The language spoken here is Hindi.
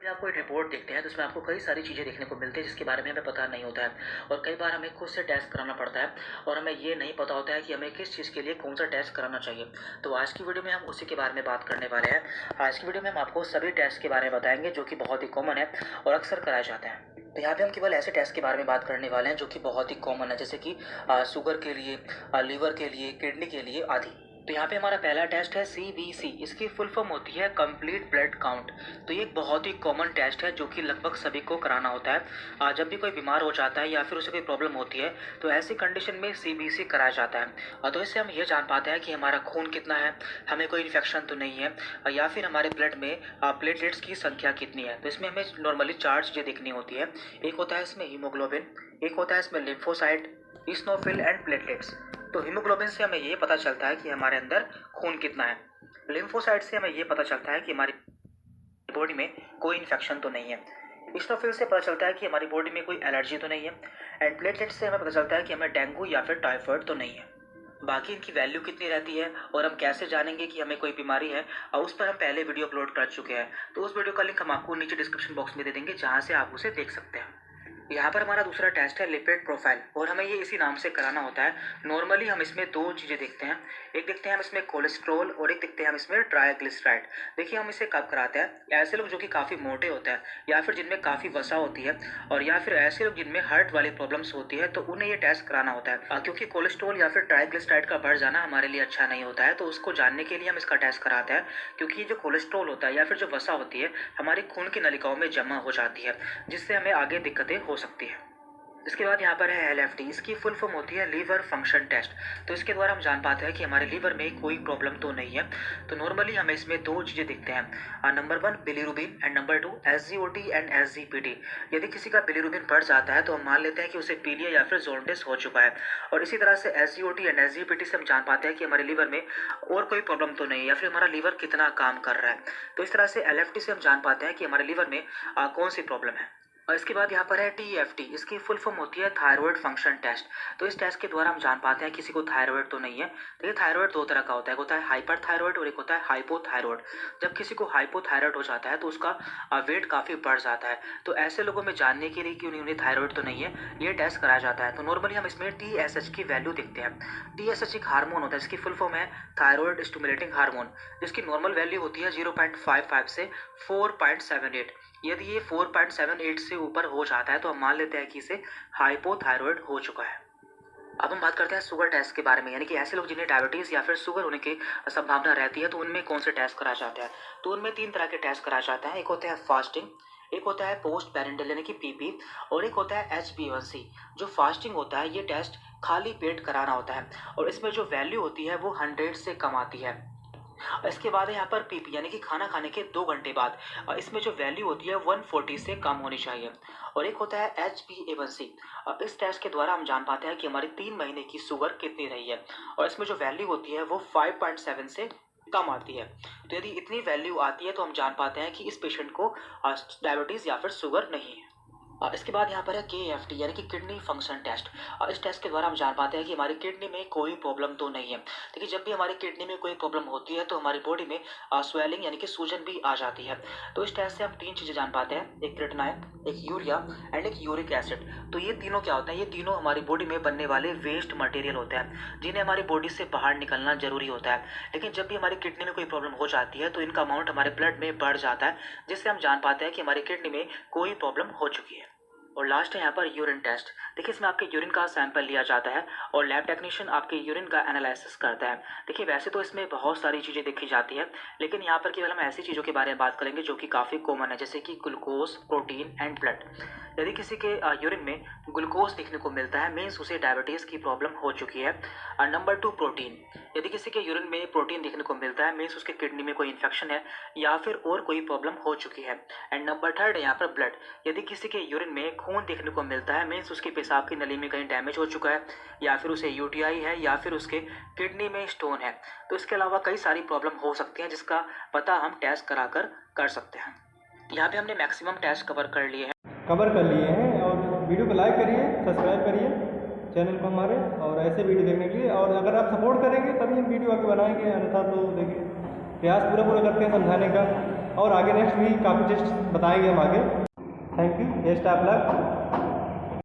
भी आपको एक रिपोर्ट देखते हैं तो उसमें आपको कई सारी चीज़ें देखने को मिलती है जिसके बारे में हमें पता नहीं होता है, और कई बार हमें खुद से टेस्ट कराना पड़ता है और हमें ये नहीं पता होता है कि हमें किस चीज़ के लिए कौन सा टेस्ट कराना चाहिए। तो आज की वीडियो में हम उसी के बारे में बात करने वाले हैं। आज की वीडियो में हम आपको सभी टेस्ट के बारे में बताएंगे जो कि बहुत ही कॉमन है और अक्सर कराए जाते हैं। तो यहाँ पे हम केवल ऐसे टेस्ट के बारे में बात करने वाले हैं जो कि बहुत ही कॉमन है, जैसे कि शुगर के लिए, लीवर के लिए, किडनी के लिए आदि। तो यहाँ पे हमारा पहला टेस्ट है CBC। इसकी फुल फॉर्म होती है कंप्लीट ब्लड काउंट। तो ये एक बहुत ही कॉमन टेस्ट है जो कि लगभग सभी को कराना होता है। जब भी कोई बीमार हो जाता है या फिर उसे कोई प्रॉब्लम होती है तो ऐसी कंडीशन में CBC कराया जाता है। तो इससे हम ये जान पाते हैं कि हमारा खून कितना है, हमें कोई इन्फेक्शन तो नहीं है, या फिर हमारे ब्लड में प्लेटलेट्स की संख्या कितनी है। तो इसमें हमें नॉर्मली 4 चीज़ें देखनी होती है। एक होता है इसमें हीमोग्लोबिन, एक होता है इसमें लिम्फोसाइट, इस्नोफिल एंड प्लेटलेट्स। तो हीमोग्लोबिन से हमें ये पता चलता है कि हमारे अंदर खून कितना है। लिम्फोसाइट से हमें ये पता चलता है कि हमारी बॉडी में कोई इन्फेक्शन तो नहीं है। इस्नोफिल से पता चलता है कि हमारी बॉडी में कोई एलर्जी तो नहीं है। एंड प्लेटलेट से हमें पता चलता है कि हमें डेंगू या फिर टाइफाइड तो नहीं है। बाकी इनकी वैल्यू कितनी रहती है और हम कैसे जानेंगे कि हमें कोई बीमारी है, और उस पर हम पहले वीडियो अपलोड कर चुके हैं। तो उस वीडियो का लिंक हम आपको नीचे डिस्क्रिप्शन बॉक्स में दे देंगे जहाँ से आप उसे देख सकते हैं। यहाँ पर हमारा दूसरा टेस्ट है लिपिड प्रोफाइल, और हमें ये इसी नाम से कराना होता है। नॉर्मली हम इसमें 2 चीज़ें देखते हैं। एक देखते हैं हम इसमें कोलेस्ट्रॉल और एक देखते हैं हम इसमें ट्राइग्लिसराइड। देखिए हम इसे कब कराते हैं, ऐसे लोग जो कि काफ़ी मोटे होते हैं या फिर जिनमें काफ़ी वसा होती है, और या फिर ऐसे लोग जिनमें हार्ट वाली प्रॉब्लम्स होती है, तो उन्हें ये टेस्ट कराना होता है। क्योंकि कोलेस्ट्रॉल या फिर ट्राइग्लिसराइड का बढ़ जाना हमारे लिए अच्छा नहीं होता है, तो उसको जानने के लिए हम इसका टेस्ट कराते हैं। क्योंकि ये जो कोलेस्ट्रॉल होता है या फिर जो वसा होती है हमारी खून की नलिकाओं में जमा हो जाती है, जिससे हमें आगे दिक्कतें हो सकती है। इसके बाद यहाँ पर है LFT। इसकी फुल फॉर्म होती है लीवर फंक्शन टेस्ट। तो इसके द्वारा हम जान पाते हैं कि हमारे लीवर में कोई प्रॉब्लम तो नहीं है। तो नॉर्मली हमें इसमें 2 चीज़ें दिखते हैं। Number 1 bilirubin and number 2 SGOT and SGPT। यदि किसी का बिलीरुबिन बढ़ जाता है तो हम मान लेते हैं कि उसे पीलिया या फिर जॉन्डिस हो चुका है। और इसी तरह से SGOT एंड SGPT से हम जान पाते हैं कि हमारे लीवर में और कोई प्रॉब्लम तो नहीं है या फिर हमारा लीवर कितना काम कर रहा है। तो इस तरह से LFT से हम जान पाते हैं कि हमारे लीवर में कौन सी प्रॉब्लम है। और इसके बाद यहाँ पर है TFT। इसकी फुल फॉर्म होती है थायराइड फंक्शन टेस्ट। तो इस टेस्ट के द्वारा हम जान पाते हैं किसी को थायराइड तो नहीं है। तो ये थायराइड 2 तरह का होता है, एक होता है हाइपर थायराइड और एक होता है हाइपोथायराइड। जब किसी को हाइपोथायराइड हो जाता है तो उसका वेट काफ़ी बढ़ जाता है। तो ऐसे लोगों में जानने के लिए कि उन्हें थायराइड तो नहीं है, ये टेस्ट कराया जाता है। तो नॉर्मली हम इसमें TSH की वैल्यू देखते हैं। TSH एक हार्मोन होता है, इसकी फुल फॉर्म है थायराइड स्टिमुलेटिंग हार्मोन, जिसकी नॉर्मल वैल्यू होती है 0.55 से 4.78। यदि ये 4.78 से ऊपर हो जाता है तो हम मान लेते हैं कि इसे हाइपोथायराइड हो चुका है। अब हम बात करते हैं शुगर टेस्ट के बारे में, यानी कि ऐसे लोग जिन्हें डायबिटीज़ या फिर शुगर होने की संभावना रहती है तो उनमें कौन से टेस्ट कराया जाता है। तो उनमें 3 तरह के टेस्ट कराया जाता है। एक होता है फास्टिंग, एक होता है पोस्ट पेरेंटल यानी कि PP, और एक होता है HbA1c। जो फास्टिंग होता है ये टेस्ट खाली पेट कराना होता है, और इसमें जो वैल्यू होती है वो 100 से कम आती है। इसके बाद है यहाँ पर PP यानी कि खाना खाने के 2 घंटे बाद, इसमें जो वैल्यू होती है 140 से कम होनी चाहिए। और एक होता है HbA1c। इस टेस्ट के द्वारा हम जान पाते हैं कि हमारी 3 महीने की शुगर कितनी रही है, और इसमें जो वैल्यू होती है वो 5.7 से कम आती है। तो यदि इतनी वैल्यू आती है तो हम जान पाते हैं कि इस पेशेंट को डायबिटीज़ या फिर शुगर नहीं है। इसके बाद यहाँ पर है KFT यानी कि किडनी फंक्शन टेस्ट। इस टेस्ट के द्वारा हम जान पाते हैं कि हमारी किडनी में कोई प्रॉब्लम तो नहीं है। देखिए जब भी हमारी किडनी में कोई प्रॉब्लम होती है तो हमारी बॉडी में स्वेलिंग यानी कि सूजन भी आ जाती है। तो इस टेस्ट से हम 3 चीज़ें जान पाते हैं, एक क्रिएटिनिन, एक यूरिया एंड एक यूरिक एसिड। तो ये तीनों क्या होता है, ये तीनों हमारी बॉडी में बनने वाले वेस्ट मटेरियल होते हैं जिन्हें हमारी बॉडी से बाहर निकलना जरूरी होता है। लेकिन जब भी हमारी किडनी में कोई प्रॉब्लम हो जाती है तो इनका अमाउंट हमारे ब्लड में बढ़ जाता है, जिससे हम जान पाते हैं कि हमारी किडनी में कोई प्रॉब्लम हो चुकी है। और लास्ट है यहाँ पर यूरिन टेस्ट। देखिए इसमें आपके यूरिन का सैंपल लिया जाता है और लैब टेक्नीशियन आपके यूरिन का एनालिसिस करता है। देखिए वैसे तो इसमें बहुत सारी चीज़ें देखी जाती है, लेकिन यहाँ पर केवल हम ऐसी चीज़ों के बारे में बात करेंगे जो कि काफ़ी कॉमन है, जैसे कि ग्लूकोज, प्रोटीन एंड ब्लड। यदि किसी के यूरिन में ग्लूकोज देखने को मिलता है मीन्स उसे डायबिटीज़ की प्रॉब्लम हो चुकी है। Number 2 protein. यदि किसी के यूरिन में प्रोटीन देखने को मिलता है मीन्स उसके किडनी में कोई इन्फेक्शन है या फिर और कोई प्रॉब्लम हो चुकी है। एंड नंबर 3 है यहाँ पर ब्लड। यदि किसी के यूरिन में खून देखने को मिलता है मीन्स उसकी पेशाब की नली में कहीं डैमेज हो चुका है, या फिर उसे UTI है, या फिर उसके किडनी में स्टोन है। तो इसके अलावा कई सारी प्रॉब्लम हो सकती हैं जिसका पता हम टेस्ट कराकर कर सकते हैं। यहाँ पे हमने मैक्सिमम टेस्ट कवर कर लिए हैं। और वीडियो को लाइक करिए, सब्सक्राइब करिए चैनल को हमारे, और ऐसे वीडियो देखने के लिए। और अगर आप सपोर्ट करेंगे तभी हम वीडियो आगे बनाएंगे, अन्यथा तो देखिए प्रयास पूरा करते हैं समझाने का। और आगे नेक्स्ट भी काफ़ी टेस्ट बताएंगे हम आगे। Thank you, best of luck.